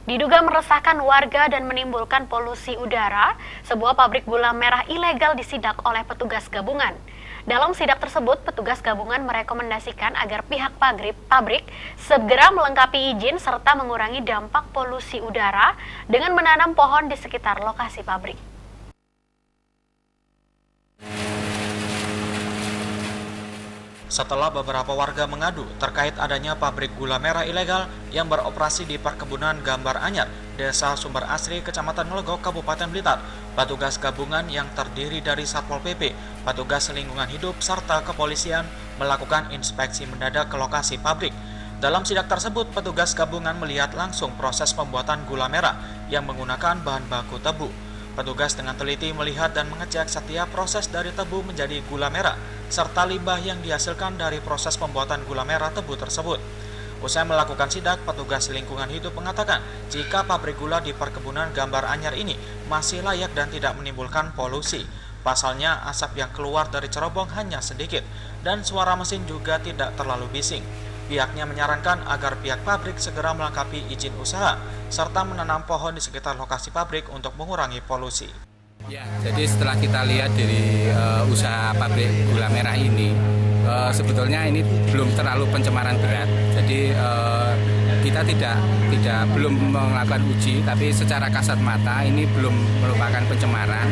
Diduga meresahkan warga dan menimbulkan polusi udara, sebuah pabrik gula merah ilegal disidak oleh petugas gabungan. Dalam sidak tersebut, petugas gabungan merekomendasikan agar pihak pabrik segera melengkapi izin serta mengurangi dampak polusi udara dengan menanam pohon di sekitar lokasi pabrik. Setelah beberapa warga mengadu terkait adanya pabrik gula merah ilegal yang beroperasi di perkebunan Gambar Anyar, Desa Sumber Asri, Kecamatan Ngelegok, Kabupaten Blitar, petugas gabungan yang terdiri dari Satpol PP, petugas lingkungan hidup, serta kepolisian melakukan inspeksi mendadak ke lokasi pabrik. Dalam sidak tersebut, petugas gabungan melihat langsung proses pembuatan gula merah yang menggunakan bahan baku tebu. Petugas dengan teliti melihat dan mengecek setiap proses dari tebu menjadi gula merah, serta limbah yang dihasilkan dari proses pembuatan gula merah tebu tersebut. Usai melakukan sidak, petugas lingkungan hidup mengatakan jika pabrik gula di perkebunan Gambar Anyar ini masih layak dan tidak menimbulkan polusi. Pasalnya, asap yang keluar dari cerobong hanya sedikit, dan suara mesin juga tidak terlalu bising. Pihaknya menyarankan agar pihak pabrik segera melengkapi izin usaha, serta menanam pohon di sekitar lokasi pabrik untuk mengurangi polusi. Ya, jadi setelah kita lihat dari usaha pabrik gula merah ini, sebetulnya ini belum terlalu pencemaran berat. Jadi kita belum melakukan uji, tapi secara kasat mata ini belum merupakan pencemaran.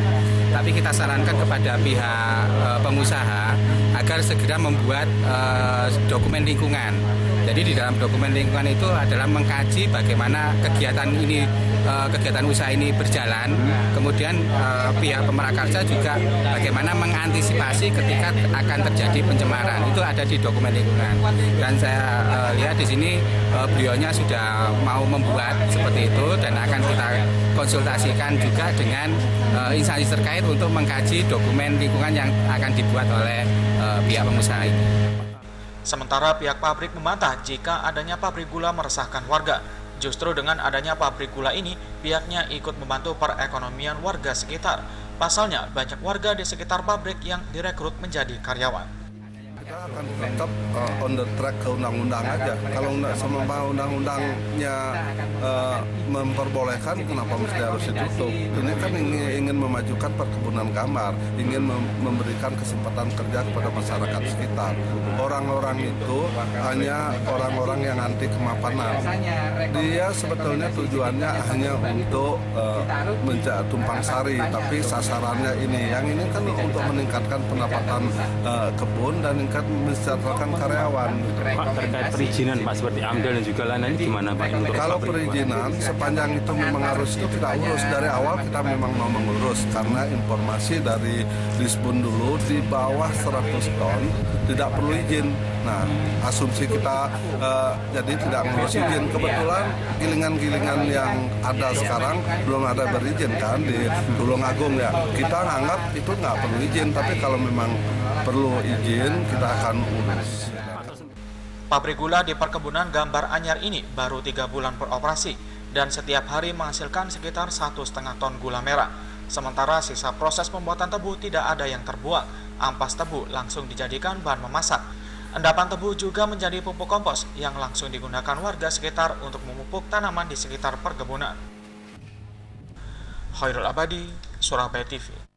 Tapi kita sarankan kepada pihak pengusaha agar segera membuat dokumen lingkungan. Jadi di dalam dokumen lingkungan itu adalah mengkaji bagaimana kegiatan usaha ini berjalan. Kemudian pihak pemrakarsa juga bagaimana mengantisipasi ketika akan terjadi pencemaran. Itu ada di dokumen lingkungan. Dan saya lihat di sini beliaunya sudah mau membuat seperti itu dan akan kita konsultasikan juga dengan instansi terkait untuk mengkaji dokumen lingkungan yang akan dibuat oleh pihak pengusaha ini. Sementara pihak pabrik membantah jika adanya pabrik gula meresahkan warga. Justru dengan adanya pabrik gula ini, pihaknya ikut membantu perekonomian warga sekitar. Pasalnya, banyak warga di sekitar pabrik yang direkrut menjadi karyawan. Kita akan tetap on the track ke undang-undang aja. Kalau sama undang-undangnya memperbolehkan, kenapa mesti harus ditutup? Ini kan ingin memajukan perkebunan gambar, ingin memberikan kesempatan kerja kepada masyarakat sekitar. Orang-orang itu hanya orang-orang yang anti kemapanan. Dia sebetulnya tujuannya hanya untuk tumpang sari, tapi sasarannya ini. Yang ini kan untuk meningkatkan pendapatan kebun dan mensejahterakan karyawan. Pak, terkait perizinan Pak seperti AMDAL dan juga lain-lain gimana Pak? Kalau perizinan sepanjang itu memang harus itu kita urus dari awal, kita memang mau mengurus karena informasi dari Disbun dulu di bawah 100 ton tidak perlu izin. Nah, asumsi kita jadi tidak ngurus izin. Kebetulan gilingan-gilingan yang ada sekarang belum ada berizin kan di Tulungagung ya. Kita anggap itu nggak perlu izin, tapi kalau memang perlu izin kita akan urus. Pabrik gula di perkebunan Gambar Anyar ini baru 3 bulan beroperasi dan setiap hari menghasilkan sekitar 1,5 ton gula merah. Sementara sisa proses pembuatan tebu tidak ada yang terbuang. Ampas tebu langsung dijadikan bahan memasak. Endapan tebu juga menjadi pupuk kompos yang langsung digunakan warga sekitar untuk memupuk tanaman di sekitar perkebunan. Khairul Abadi, Surabaya TV.